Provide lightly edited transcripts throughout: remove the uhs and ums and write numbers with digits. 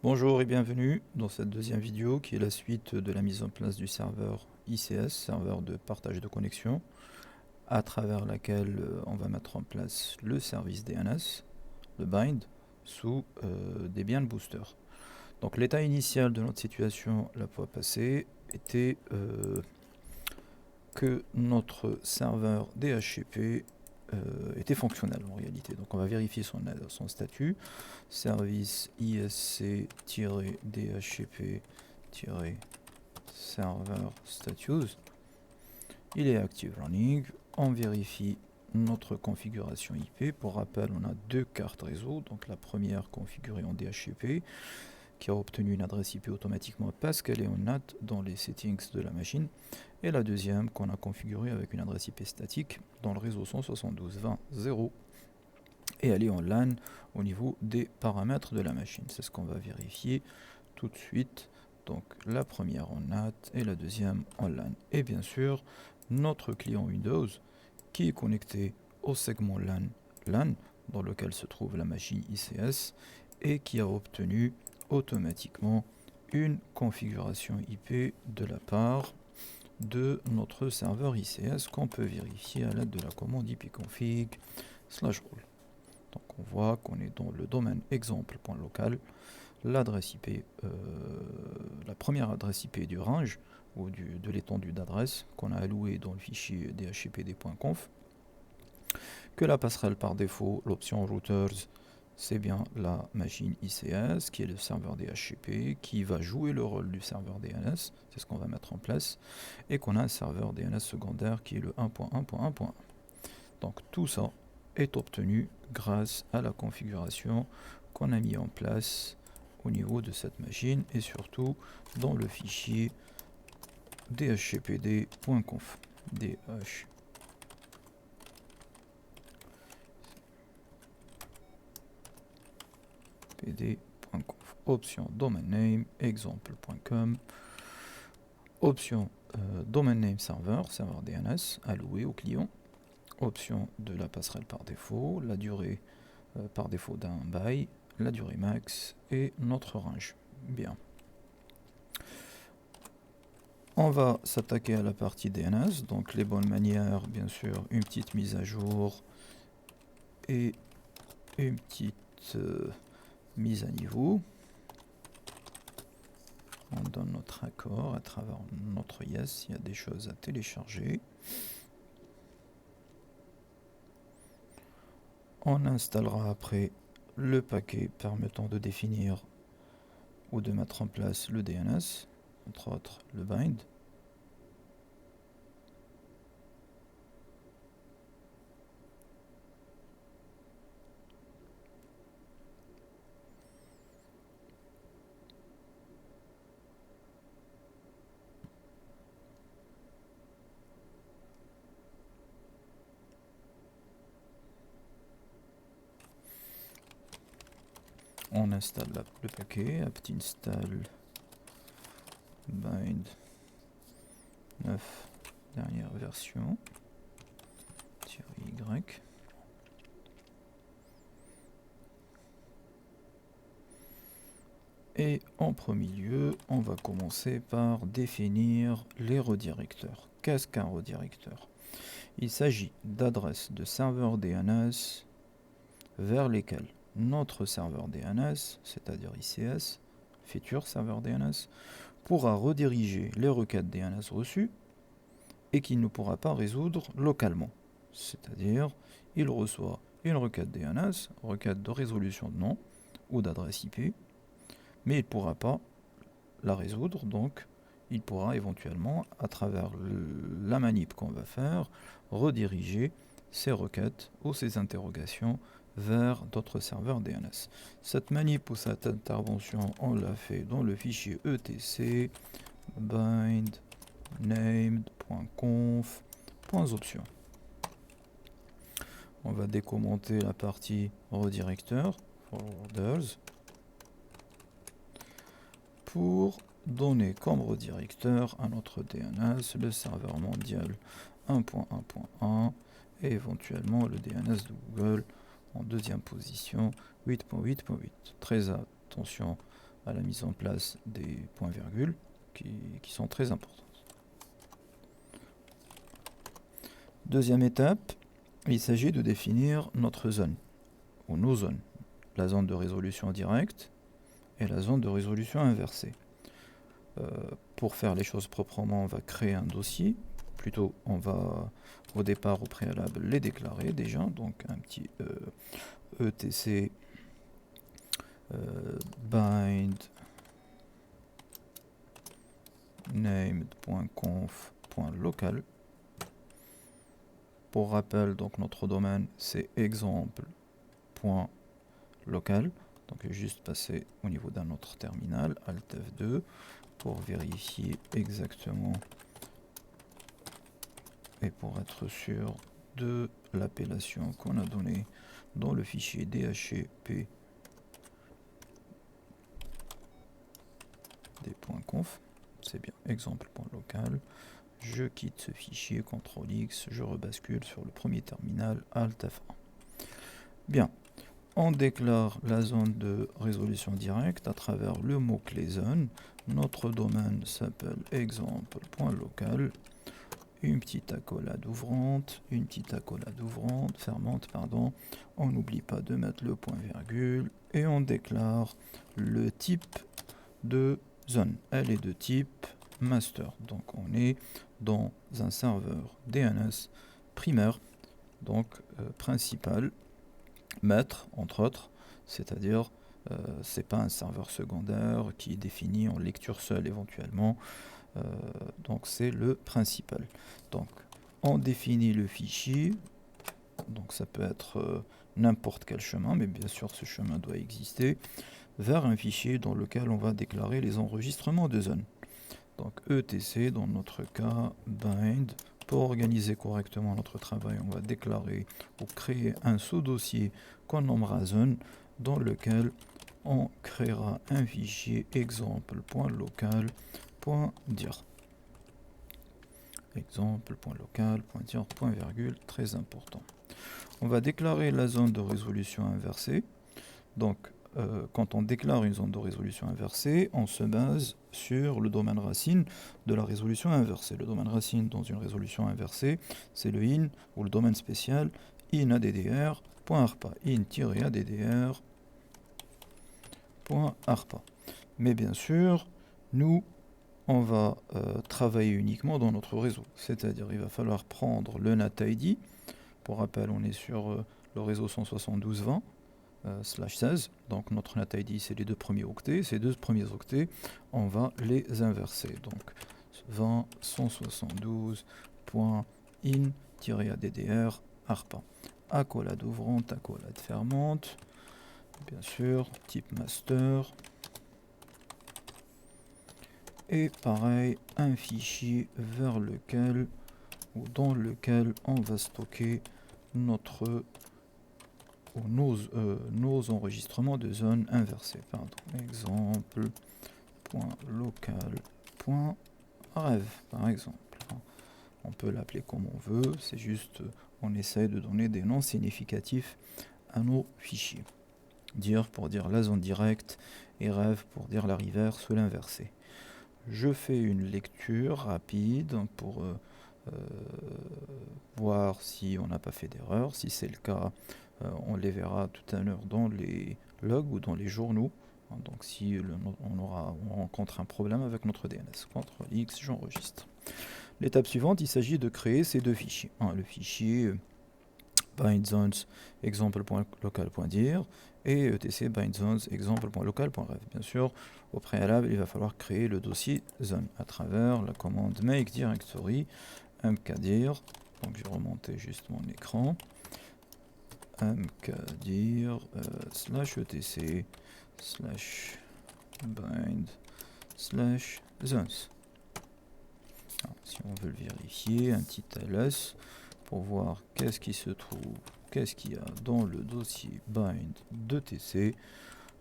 Bonjour et bienvenue dans cette deuxième vidéo qui est la suite de la mise en place du serveur ICS, serveur de partage de connexion, à travers laquelle on va mettre en place le service DNS, le bind, sous Debian Booster. Donc l'état initial de notre situation la fois passée était que notre serveur DHCP était fonctionnel en réalité. Donc on va vérifier son statut. Service ISC-DHCP-server status. Il est active running. On vérifie notre configuration IP. Pour rappel, on a deux cartes réseau. Donc la première configurée en DHCP qui a obtenu une adresse IP automatiquement parce qu'elle est en NAT dans les settings de la machine, et la deuxième qu'on a configurée avec une adresse IP statique dans le réseau 172.20.0 et elle est en LAN au niveau des paramètres de la machine. C'est ce qu'on va vérifier tout de suite. Donc la première en NAT et la deuxième en LAN. Et bien sûr, notre client Windows qui est connecté au segment LAN dans lequel se trouve la machine ICS et qui a obtenu automatiquement une configuration IP de la part de notre serveur ICS qu'on peut vérifier à l'aide de la commande ipconfig/rule. Donc on voit qu'on est dans le domaine exemple.local, l'adresse IP, la première adresse IP du range ou de l'étendue d'adresse qu'on a allouée dans le fichier dhcpd.conf, que la passerelle par défaut, l'option routers, c'est bien la machine ICS qui est le serveur DHCP qui va jouer le rôle du serveur DNS, c'est ce qu'on va mettre en place, et qu'on a un serveur DNS secondaire qui est le 1.1.1.1. Donc tout ça est obtenu grâce à la configuration qu'on a mis en place au niveau de cette machine et surtout dans le fichier dhcpd.conf. pd.conf. Option domain name exemple.com. Option domain name serveur DNS alloué au client. Option de la passerelle par défaut, la durée par défaut d'un bail, la durée max et notre range. Bien. On va s'attaquer à la partie DNS, donc les bonnes manières, bien sûr, une petite mise à jour et une petite mise à niveau. On donne notre accord à travers notre yes, il y a des choses à télécharger. On installera après le paquet permettant de définir ou de mettre en place le DNS, entre autres le bind. On installe le paquet, apt install bind 9, dernière version, -y. Et en premier lieu, on va commencer par définir les redirecteurs. Qu'est-ce qu'un redirecteur? Il s'agit d'adresses de serveurs DNS vers lesquelles notre serveur DNS, c'est-à-dire ICS, futur serveur DNS, pourra rediriger les requêtes DNS reçues et qu'il ne pourra pas résoudre localement. C'est-à-dire, il reçoit une requête DNS, requête de résolution de nom ou d'adresse IP, mais il ne pourra pas la résoudre, donc il pourra éventuellement, à travers la manip qu'on va faire, rediriger ces requêtes ou ces interrogations vers d'autres serveurs DNS. Cette manip ou cette intervention, on l'a fait dans le fichier etc bind named.conf.option. On va décommenter la partie redirecteur, forwarders, pour donner comme redirecteur à notre DNS le serveur mondial 1.1.1 et éventuellement le DNS de Google en deuxième position 8.8.8. Très attention à la mise en place des points-virgules qui sont très importantes. Deuxième étape, il s'agit de définir notre zone, ou nos zones. La zone de résolution directe et la zone de résolution inversée. Pour faire les choses proprement, on va créer un dossier. Plutôt, on va au départ, au préalable, les déclarer déjà. Donc un petit etc bind named.conf.local. Pour rappel, donc notre domaine c'est exemple.local. Donc juste passer au niveau d'un autre terminal, Alt F2, pour vérifier exactement et pour être sûr de l'appellation qu'on a donnée dans le fichier DHCP des .conf. C'est bien exemple.local. Je quitte ce fichier, CTRL-X, je rebascule sur le premier terminal, Alt F1. Bien, on déclare la zone de résolution directe à travers le mot-clé zone. Notre domaine s'appelle exemple.local. Une petite accolade ouvrante, fermante, pardon. On n'oublie pas de mettre le point-virgule et on déclare le type de zone. Elle est de type master. Donc on est dans un serveur DNS primaire, donc principal, maître entre autres, c'est-à-dire c'est pas un serveur secondaire qui est défini en lecture seule éventuellement, donc c'est le principal. Donc on définit le fichier, donc ça peut être n'importe quel chemin, mais bien sûr ce chemin doit exister, vers un fichier dans lequel on va déclarer les enregistrements de zone. Donc etc, dans notre cas, bind. Pour organiser correctement notre travail, on va déclarer ou créer un sous-dossier qu'on nommera zone, dans lequel on créera un fichier exemple.local.dir. Exemple.local.dir, point virgule, très important. On va déclarer la zone de résolution inversée. Donc, quand on déclare une zone de résolution inversée, on se base sur le domaine racine de la résolution inversée. Le domaine racine dans une résolution inversée, c'est le in ou le domaine spécial in.addr.arpa, in-addr.arpa. Mais bien sûr, nous, on va travailler uniquement dans notre réseau. C'est-à-dire, il va falloir prendre le NAT-ID. Pour rappel, on est sur le réseau 172.20. /16, donc notre NAT-ID c'est les deux premiers octets, ces deux premiers octets on va les inverser, donc 20 172.in-addr arpa, accolade ouvrante, accolade fermante, bien sûr, type master, et pareil un fichier vers lequel ou dans lequel on va stocker notre ou nos enregistrements de zone inversée. Exemple.local.rev par exemple. On peut l'appeler comme on veut, c'est juste on essaie de donner des noms significatifs à nos fichiers. Dir pour dire la zone directe et rev pour dire la reverse ou l'inversé. Je fais une lecture rapide pour voir si on n'a pas fait d'erreur. Si c'est le cas, on les verra tout à l'heure dans les logs ou dans les journaux. Donc si on rencontre un problème avec notre DNS, CTRL-X, j'enregistre. L'étape suivante, il s'agit de créer ces deux fichiers. Le fichier bindzones exemple.local.dir et etc bindzones exemple.local.rev. Bien sûr, au préalable, il va falloir créer le dossier zone à travers la commande make directory mkdir. Donc je vais remonter juste mon écran. mkdir /etc /bind /zones. Si on veut le vérifier, un petit ls pour voir qu'est-ce qui se trouve, qu'est-ce qu'il y a dans le dossier bind de tc.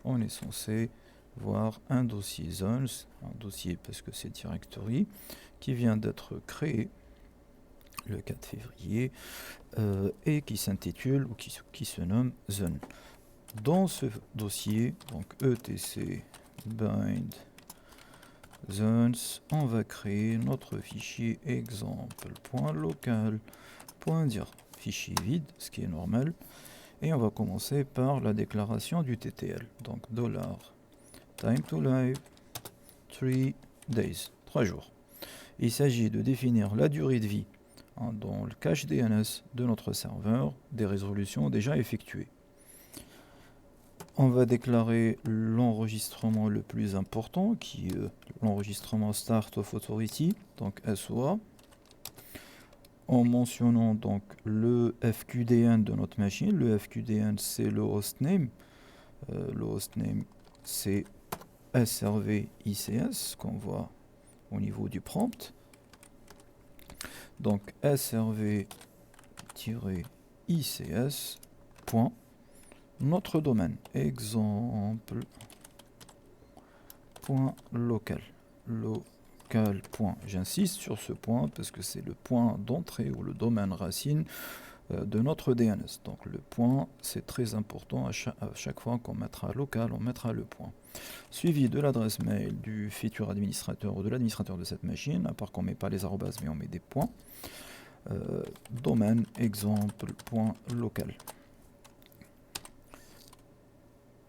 On est censé voir un dossier zones, un dossier parce que c'est directory, qui vient d'être créé le 4 février et qui s'intitule ou qui se nomme zone. Dans ce dossier, donc etc bind zones, on va créer notre fichier exemple.local.dir, fichier vide, ce qui est normal, et on va commencer par la déclaration du TTL. Donc $time to live 3 days, 3 jours. Il s'agit de définir la durée de vie dans le cache DNS de notre serveur des résolutions déjà effectuées. On va déclarer l'enregistrement le plus important, qui est l'enregistrement Start of Authority, donc SOA, en mentionnant donc le FQDN de notre machine. Le FQDN, c'est le hostname. Le hostname, c'est SRV ICS, qu'on voit au niveau du prompt. Donc SRV-ICS. Notre domaine, exemple.local. Local. J'insiste sur ce point parce que c'est le point d'entrée ou le domaine racine de notre DNS. Donc le point, c'est très important. À chaque fois qu'on mettra local, on mettra le point. Suivi de l'adresse mail du futur administrateur ou de l'administrateur de cette machine, à part qu'on ne met pas les arrobas, mais on met des points. Domaine exemple.local.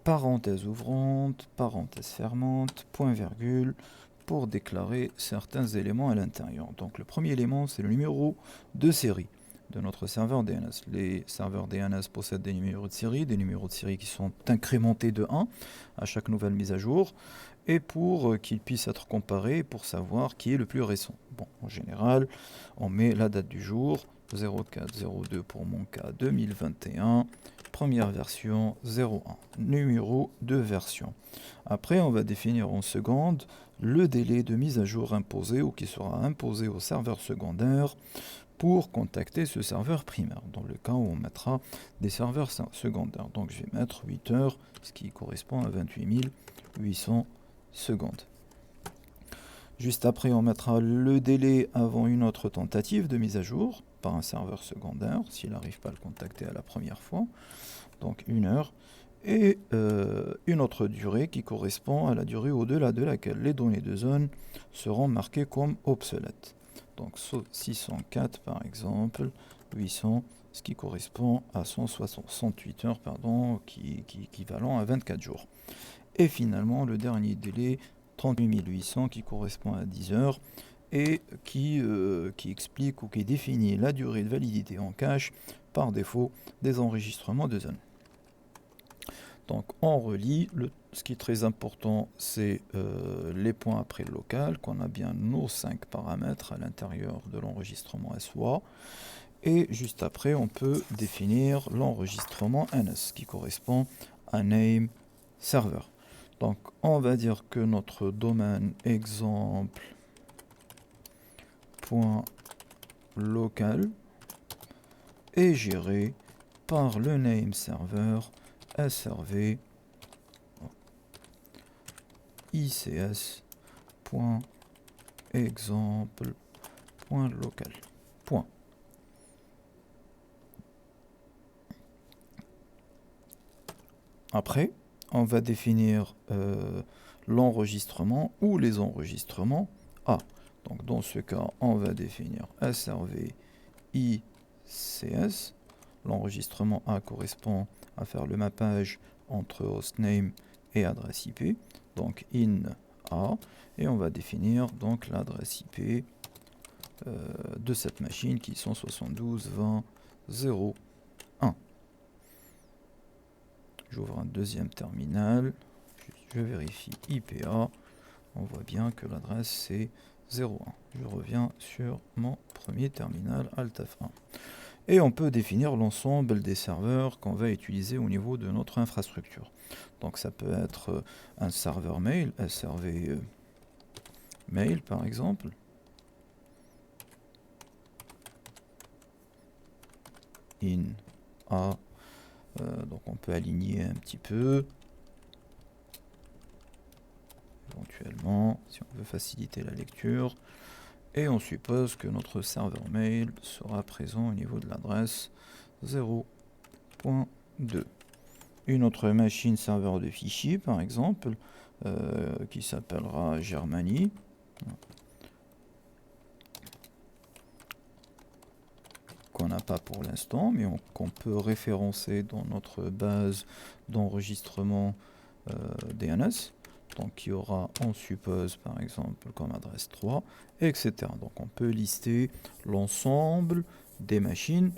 Parenthèse ouvrante, parenthèse fermante, point virgule, pour déclarer certains éléments à l'intérieur. Donc le premier élément, c'est le numéro de série de notre serveur DNS. Les serveurs DNS possèdent des numéros de série qui sont incrémentés de 1 à chaque nouvelle mise à jour, et pour qu'ils puissent être comparés pour savoir qui est le plus récent. Bon, en général, on met la date du jour, 0402 pour mon cas 2021, première version 01, numéro de version. Après, on va définir en seconde le délai de mise à jour imposé ou qui sera imposé au serveur secondaire pour contacter ce serveur primaire, dans le cas où on mettra des serveurs secondaires. Donc je vais mettre 8 heures, ce qui correspond à 28 800 secondes. Juste après, on mettra le délai avant une autre tentative de mise à jour par un serveur secondaire, s'il n'arrive pas à le contacter à la première fois, donc 1 heure, et une autre durée qui correspond à la durée au-delà de laquelle les données de zone seront marquées comme obsolètes. Donc 604 par exemple, 800, ce qui correspond à 168 heures, qui est équivalent à 24 jours. Et finalement, le dernier délai, 38 800, qui correspond à 10 heures, et qui explique ou qui définit la durée de validité en cache par défaut des enregistrements de zone. Donc on relie, ce qui est très important, c'est les points après le local, qu'on a bien nos 5 paramètres à l'intérieur de l'enregistrement SOA. Et juste après, on peut définir l'enregistrement NS, qui correspond à name server. Donc on va dire que notre domaine exemple.local est géré par le name server SRV ICS.exemple.local. Point. Après, on va définir l'enregistrement ou les enregistrements A. Donc dans ce cas, on va définir SRV ICS. L'enregistrement A correspond à faire le mappage entre hostname et adresse IP, donc in A, et on va définir donc l'adresse IP de cette machine qui sont 72.20.0.1. J'ouvre un deuxième terminal, je vérifie IPA, on voit bien que l'adresse c'est 0.1. Je reviens sur mon premier terminal Alt F1. Et on peut définir l'ensemble des serveurs qu'on va utiliser au niveau de notre infrastructure. Donc ça peut être un serveur mail, SRV mail par exemple. In A. Donc on peut aligner un petit peu. Éventuellement, si on veut faciliter la lecture. Et on suppose que notre serveur mail sera présent au niveau de l'adresse 0.2. Une autre machine serveur de fichiers, par exemple, qui s'appellera Germany. Qu'on n'a pas pour l'instant, mais qu'on peut référencer dans notre base d'enregistrement DNS. Donc il y aura, on suppose par exemple comme adresse 3, etc. Donc on peut lister l'ensemble des machines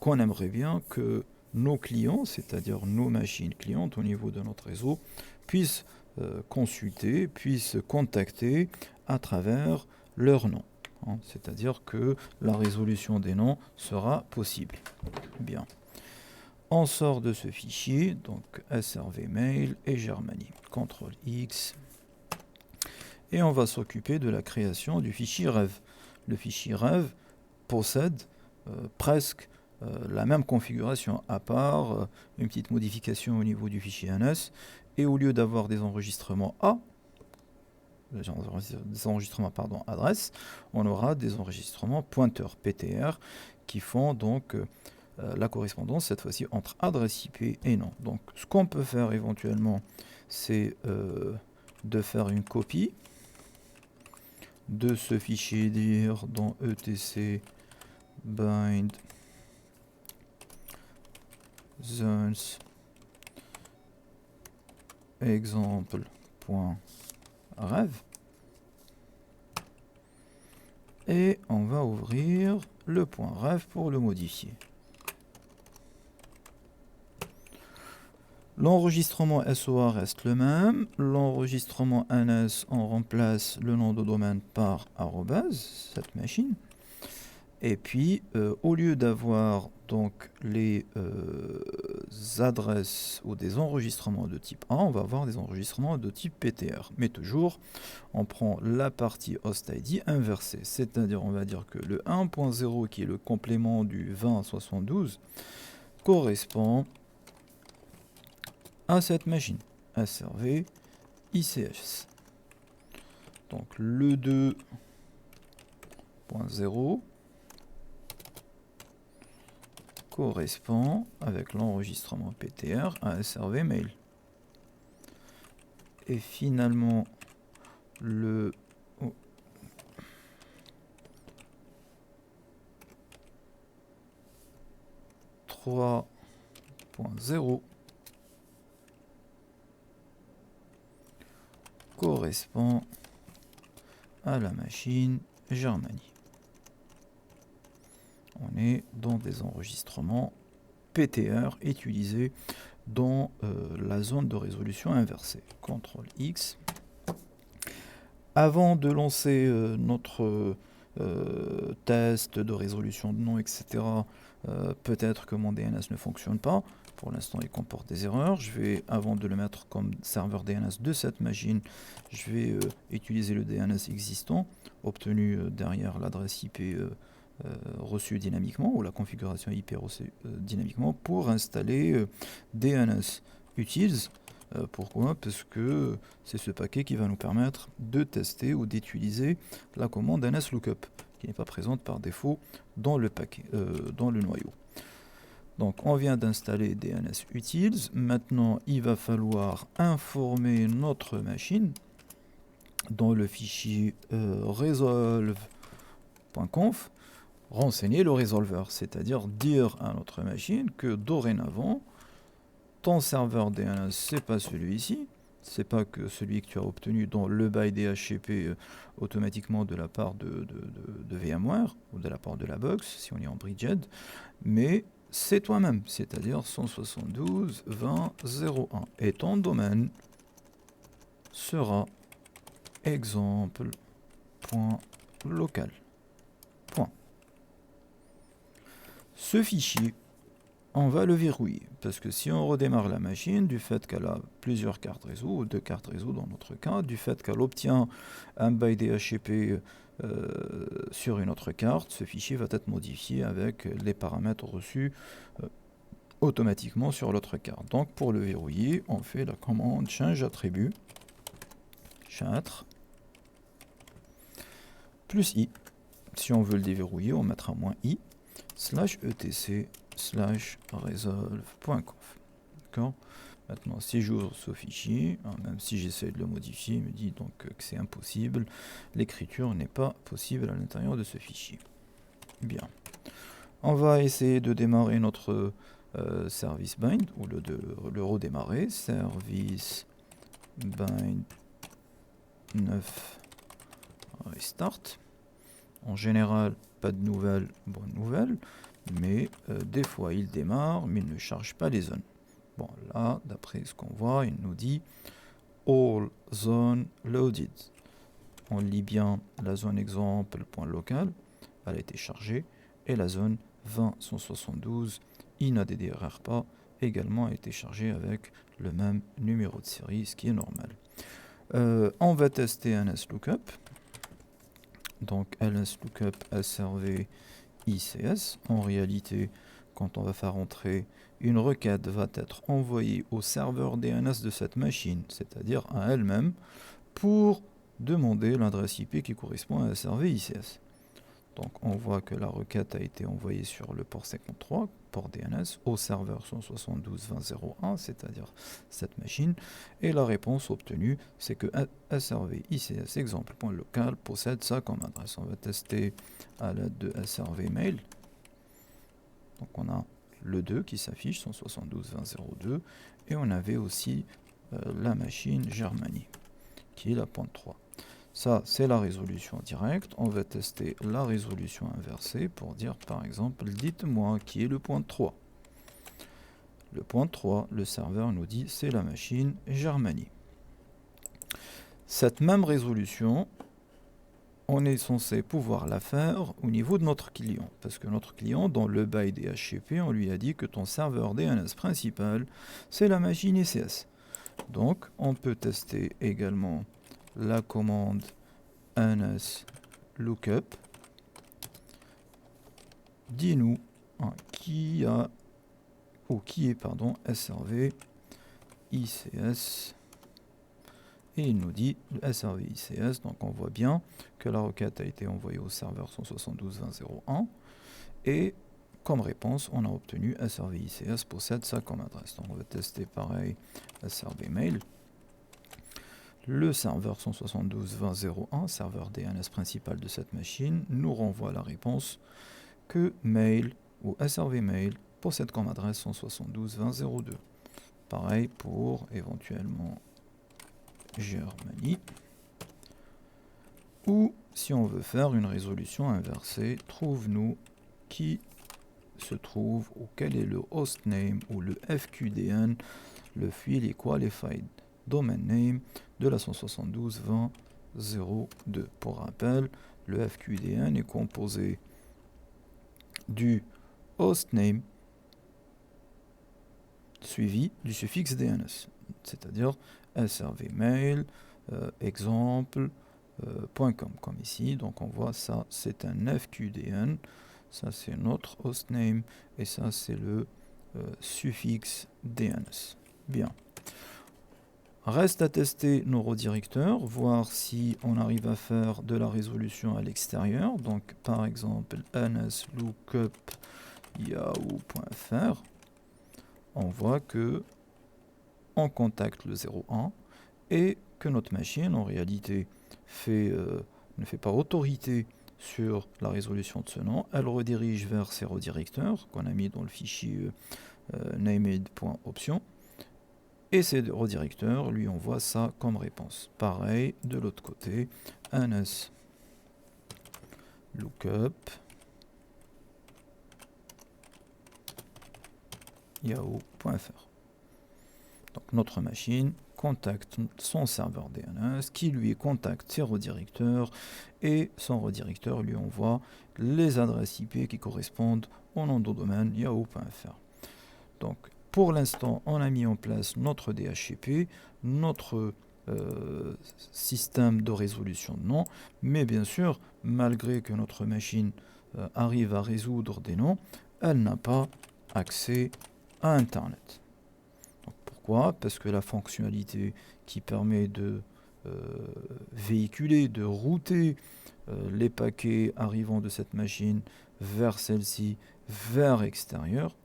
qu'on aimerait bien que nos clients, c'est-à-dire nos machines clientes au niveau de notre réseau, puissent consulter, puissent contacter à travers leur nom. C'est-à-dire que la résolution des noms sera possible. Bien. On sort de ce fichier, donc SRV Mail et Germany. CTRL X. Et on va s'occuper de la création du fichier REV. Le fichier REV possède presque la même configuration, à part une petite modification au niveau du fichier NS. Et au lieu d'avoir des enregistrements adresse, on aura des enregistrements pointeurs PTR qui font donc la correspondance cette fois-ci entre adresse IP et nom. Donc ce qu'on peut faire éventuellement, c'est de faire une copie de ce fichier dir dans etc bind zones exemple.rev et on va ouvrir le point .rev pour le modifier. L'enregistrement SOA reste le même. L'enregistrement NS, on remplace le nom de domaine par arrobase, cette machine. Et puis, au lieu d'avoir donc les adresses ou des enregistrements de type A, on va avoir des enregistrements de type PTR. Mais toujours, on prend la partie host ID inversée. C'est-à-dire, on va dire que le 1.0, qui est le complément du 2072, correspond à cette machine, SRV ICS. Donc le 2.0 correspond avec l'enregistrement PTR à SRV Mail. Et finalement, le 3.0 correspond à la machine Germany. On est dans des enregistrements PTR utilisés dans la zone de résolution inversée. CTRL X. Avant de lancer notre test de résolution de nom, etc., peut-être que mon DNS ne fonctionne pas. Pour l'instant, il comporte des erreurs. Je vais, avant de le mettre comme serveur DNS de cette machine, je vais utiliser le DNS existant, obtenu derrière l'adresse IP reçue dynamiquement, ou la configuration IP reçue dynamiquement, pour installer DNS utils. Pourquoi? Parce que c'est ce paquet qui va nous permettre de tester ou d'utiliser la commande NSLOOKUP, qui n'est pas présente par défaut dans le paquet, dans le noyau. Donc on vient d'installer DNS utils. Maintenant il va falloir informer notre machine dans le fichier resolve.conf, renseigner le résolveur, c'est-à-dire dire à notre machine que dorénavant ton serveur DNS c'est pas celui-ci, c'est pas que celui que tu as obtenu dans le by DHCP automatiquement de la part de VMware ou de la part de la box si on est en Bridged, mais c'est toi-même, c'est-à-dire 172.20.01 et ton domaine sera exemple.local. Ce fichier, on va le verrouiller, parce que si on redémarre la machine, du fait qu'elle a plusieurs cartes réseau, ou 2 cartes réseau dans notre cas, du fait qu'elle obtient un by DHCP sur une autre carte, ce fichier va être modifié avec les paramètres reçus automatiquement sur l'autre carte. Donc pour le verrouiller, on fait la commande change attribut, châtre, plus i. Si on veut le déverrouiller, on mettra -i, /etc/resolve.conf. D'accord. Maintenant, si j'ouvre ce fichier, hein, même si j'essaie de le modifier, il me dit donc que c'est impossible. L'écriture n'est pas possible à l'intérieur de ce fichier. Bien. On va essayer de démarrer notre service bind, ou le redémarrer. Service bind 9 restart. En général, pas de nouvelles, bonne nouvelle, mais des fois il démarre, mais il ne charge pas les zones. Bon, là, d'après ce qu'on voit, il nous dit All zone loaded. On lit bien la zone exemple point local, elle a été chargée, et la zone 20.172 inaddr pas également a été chargée avec le même numéro de série, ce qui est normal. On va tester un slookup. Donc lslookup srv ICS. En réalité, quand on va faire entrer une requête, va être envoyée au serveur DNS de cette machine, c'est-à-dire à elle-même, pour demander l'adresse IP qui correspond à SRV ICS. Donc on voit que la requête a été envoyée sur le port 53, port DNS, au serveur 172.20.01, c'est-à-dire cette machine, et la réponse obtenue, c'est que SRV ICS exemple.local possède ça comme adresse. On va tester à l'aide de SRV mail. Donc on a le 2 qui s'affiche, 172.20.02, et on avait aussi la machine Germany, qui est la pointe 3. Ça, c'est la résolution directe. On va tester la résolution inversée pour dire, par exemple, dites-moi qui est le point 3. Le point 3, le serveur nous dit, c'est la machine Germany. Cette même résolution, on est censé pouvoir la faire au niveau de notre client. Parce que notre client, dans le bail DHCP, on lui a dit que ton serveur DNS principal, c'est la machine ICS. Donc, on peut tester également la commande nslookup. Dis-nous qui est SRV ICS, et il nous dit le SRV ICS. Donc on voit bien que la requête a été envoyée au serveur 172.20.01 et comme réponse on a obtenu SRV ICS possède ça comme adresse. Donc on va tester pareil SRV mail. Le serveur 172.20.01, serveur DNS principal de cette machine, nous renvoie la réponse que mail ou SRV mail possède comme adresse 172.20.02. Pareil pour éventuellement Germany. Ou si on veut faire une résolution inversée, trouve-nous qui se trouve ou quel est le hostname ou le FQDN, le Freely Qualified Domain Name de la 172.20.02. Pour rappel, le FQDN est composé du hostname suivi du suffixe DNS, c'est-à-dire SRV mail, exemple.com, comme ici. Donc on voit ça, c'est un FQDN, ça c'est notre hostname, et ça c'est le suffixe DNS. Bien. Reste à tester nos redirecteurs, voir si on arrive à faire de la résolution à l'extérieur. Donc par exemple nslookup yahoo.fr, on voit que on contacte le 01 et que notre machine en réalité ne fait pas autorité sur la résolution de ce nom. Elle redirige vers ses redirecteurs qu'on a mis dans le fichier named.option. Et ces redirecteurs lui envoient ça comme réponse. Pareil, de l'autre côté, nslookup yahoo.fr. Donc notre machine contacte son serveur DNS qui lui contacte ses redirecteurs et son redirecteur lui envoie les adresses IP qui correspondent au nom de domaine yahoo.fr. Donc pour l'instant, on a mis en place notre DHCP, notre système de résolution de noms, mais bien sûr, malgré que notre machine arrive à résoudre des noms, elle n'a pas accès à Internet. Donc, pourquoi? Parce que la fonctionnalité qui permet de véhiculer, de router les paquets arrivant de cette machine vers celle-ci, vers l'extérieur,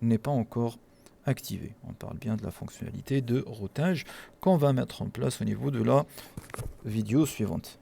n'est pas encore activée. On parle bien de la fonctionnalité de routage qu'on va mettre en place au niveau de la vidéo suivante.